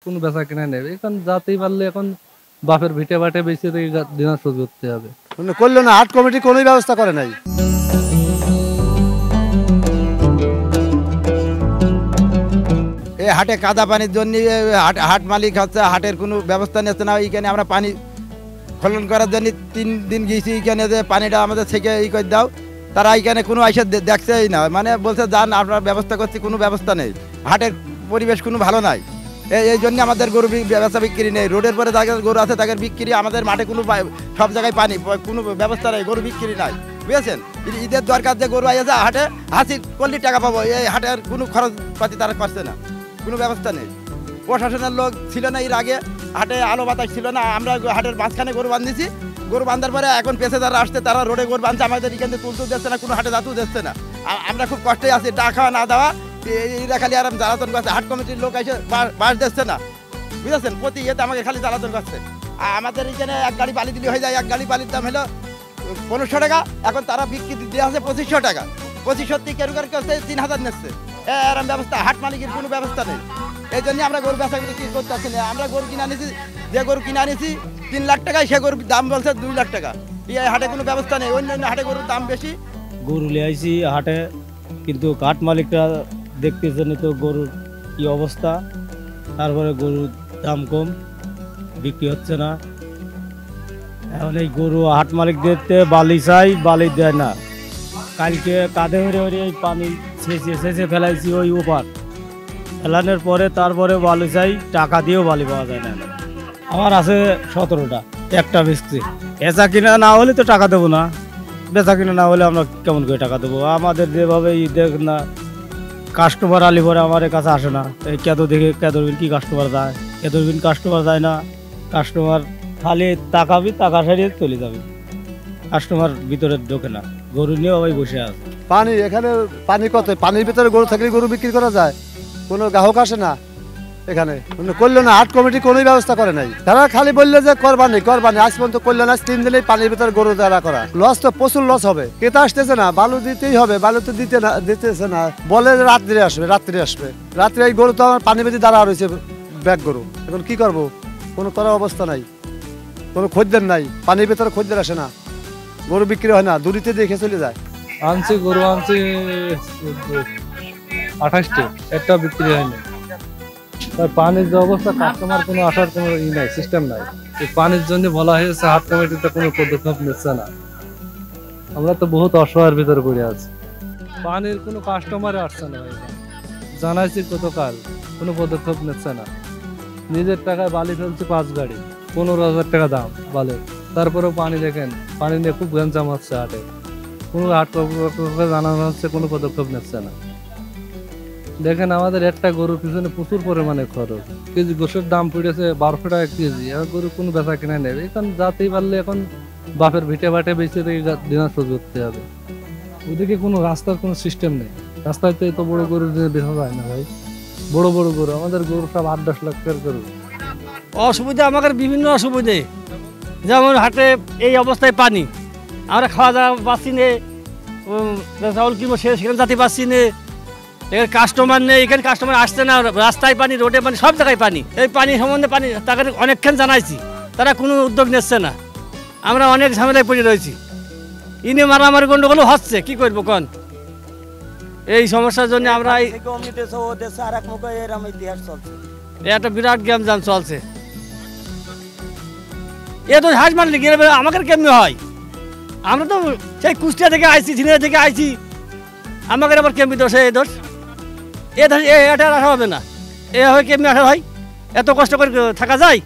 কোনো বেচা কিনা নেই, এখন যাতেই পারলে এখন বাপের ভিটে বাটে বেশি দিনা শোধ করতে হবে। করলো না, হাট কমিটি কোনো ব্যবস্থা করে নাই। এই হাটে কাদা পানির জন্য হাট মালিক হচ্ছে হাটের কোনো ব্যবস্থা নিচ্ছে না। এইখানে আমরা পানি খনন করার জন্য 3 দিন গিয়েছি, এইখানে যে পানিটা আমাদের থেকে ই করে দাও, তারা এইখানে কোনো এসে দেখছেই না, মানে বলছে যান আপনার ব্যবস্থা করছি, কোনো ব্যবস্থা নেই। হাটের পরিবেশ কোনো ভালো নাই, এই জন্য আমাদের গরু ব্যবসা বিক্রি নেই। রোডের পরে যাদের গরু আছে তাদের বিক্রি, আমাদের মাঠে কোনো সব জায়গায় পানি, কোনো ব্যবস্থা নেই, গরু বিক্রি নাই, বুঝেছেন। ঈদের দরকার যে গরু আইছে হাটে হাসি করলে টাকা পাবো, এই হাটের কোনো খরচ পাতি তারা করছে না, কোনো ব্যবস্থা নেই। প্রশাসনের লোক ছিল না এর আগে, হাটে আলো বাতাস ছিল না, আমরা হাটের মাঝখানে গরু বাঁধিয়েছি। গরু বাঁধার পরে এখন পেশাদাররা আসছে, তারা রোডে গরু বাঁধছে, আমাদের এখান থেকে তুলতেও দিচ্ছে না, কোনো হাটে যাতেও দিচ্ছে না। আমরা খুব কষ্টে আছি, টাকা না দেওয়া এরা খালি আরাম জ্বালাতন করছে। হাট কমিটির লোক এসে বাস দিচ্ছে না, বুঝেছেন, প্রতি ইয়েতে আমাকে খালি জ্বালাতন করছে। আমাদের এখানে 1 গাড়ি বালি দিলে হয়ে যায়, 1 গাড়ি বালির দাম হলো 1500 টাকা, এখন তারা বিক্রি দিয়ে আছে 2500 টাকা। 2500 থেকে কেরু করছে 3000 নিচ্ছে, এরম ব্যবস্থা। হাট মালিকের কোনো ব্যবস্থা নেই, এই জন্য আমরা গরু বেচা বিক্রি করতে পারছি না। আমরা গরু কিনে আনিছি, যে গরু কিনে আনিছি 3 লাখ টাকায়, সে গরুর দাম বলছে 2 লাখ টাকা। এই হাটে কোনো ব্যবস্থা নেই, অন্য হাটে গরুর দাম বেশি। গরু নিয়ে আইছি হাটে, কিন্তু হাট মালিকরা দেখতেছে না তো গরুর কি অবস্থা, তারপরে গরুর দাম কম, বিক্রি হচ্ছে না। এখন এই গরু হাট মালিকদের বালি চাই, বালি দেয় না। কালকে কাঁধে হরে এই পানি ছেঁচে ফেলাইছি ওই ওপার, ফেলানোর পরে তারপরে বালি চাই, টাকা দিয়েও বালি পাওয়া যায় না। আমার আছে 17টা, একটা বেচছি। বেচা কিনা না হলে তো টাকা দেবো না, বেচা কিনা না হলে আমরা কেমন করে টাকা দেবো? আমাদের যেভাবে দেখ না, কাস্টমার আলি পরে আমার কাছে আসে না। এই কেদরবিন কি কাস্টমার যায়? কেদরবিন কাস্টমার যায় না, কাস্টমার খালি তাকাবি, টাকা সারিয়ে চলে যাবে, কাস্টমার ভিতরে ঢোকে না। গরু নিয়ে ওই বসে আছে। পানি এখানে পানি কত, পানির ভিতরে গরু থাকলে গরু বিক্রি করা যায়, কোনো গ্রাহক আসে না এখানে। করলো না, হাট কমিটি কোনো ব্যবস্থা করে নাই। তারা খালি বললো যে করবানি, আজ পর্যন্ত করলো না। 3 দিনেই পানির ভিতরে গরু দাঁড়া করা, লস তো প্রচুর লস হবে। ক্রেতা আসতেছে না, বালু দিতেই হবে, বালু তো দিতেছে না, বলে রাত্রে আসবে। রাত্রে এই গরু তো আমার পানির ভিতরে দাঁড়া রয়েছে, ব্যাগ গরু। এখন কি করবো, কোনো করার অবস্থা নাই, কোনো খদ্দের নাই, পানির ভিতরে খদ্দের আসে না, গরু বিক্রি হয় না, দূরিতে দেখে চলে যায়। আনছি গরু, আনছি 28টি, একটা বিক্রি হয়নি। পানির যে অবস্থা, কাস্টমার কোনো আসার কোনো নাই, সিস্টেম নাই। এই পানির জন্য বলা হয়েছে, হাট কমিটিতে কোনো পদক্ষেপ নিচ্ছে না। আমরা তো বহুত অসহায়ের ভিতরে পড়ে আছি, পানির কোনো কাস্টমারে আসছে না। জানাইছি গতকাল, কোনো পদক্ষেপ নিচ্ছে না। নিজের টাকায় বালি ফেলছে 5 গাড়ি, 15,000 টাকা দাম বালি, তারপরেও পানি দেখেন, পানি নিয়ে খুব গ্যাঞ্জাম হচ্ছে হাটে। কোনো হাট কর্তৃপক্ষকে জানানো হচ্ছে, কোনো পদক্ষেপ নিচ্ছে না। দেখেন আমাদের একটা গরুর পিছনে প্রচুর পরিমাণে খরচ, কেজি গোশের দাম পড়েছে 1200 টাকা কেজি, এখন গরু কোনো বেচা কিনা নেই, এখন যাতেই পারলে এখন বাপের ভিটে বাটে বেঁচে দিনা শোধ করতে হবে। ওদিকে কোনো রাস্তার কোনো সিস্টেম নেই, রাস্তায় তো এত বড় গরু বেচা যায় না ভাই। বড় বড় গরু, আমাদের গরু সব 8-10 লাখ টাকার গরু। অসুবিধা আমাদের বিভিন্ন অসুবিধে, যেমন হাটে এই অবস্থায় পানি, আমরা খাওয়া দাওয়া পাচ্ছি না, চাউল কিনবো সেখানে যাতে পাচ্ছি না, এখানে কাস্টমার নেই, এখানে কাস্টমার আসছে না, রাস্তায় পানি, রোডে পানি, সব জায়গায় পানি। এই পানি সম্বন্ধে তাকে অনেকক্ষণ জানাইছি, তারা কোনো উদ্যোগ নিচ্ছে না। আমরা অনেক ঝামেলায় পড়ে রয়েছি, ইনি মারামারি গন্ডগোল হচ্ছে, কি করবো কন? এই সমস্যার জন্য আমরা একটা বিরাট গ্যামজাম চলছে। এ তো হাঁস মারলে গেলে আমাদের কেমনি হয়? আমরা তো সেই কুষ্টিয়া থেকে আইছি, ঝিনাইদহ থেকে আইছি, আমাদের আবার কেমনি দোষ? এই দোষ এটা আসা হবে না, এ হয় কেমনি আসা হয়? এত কষ্ট করে থাকা যায়?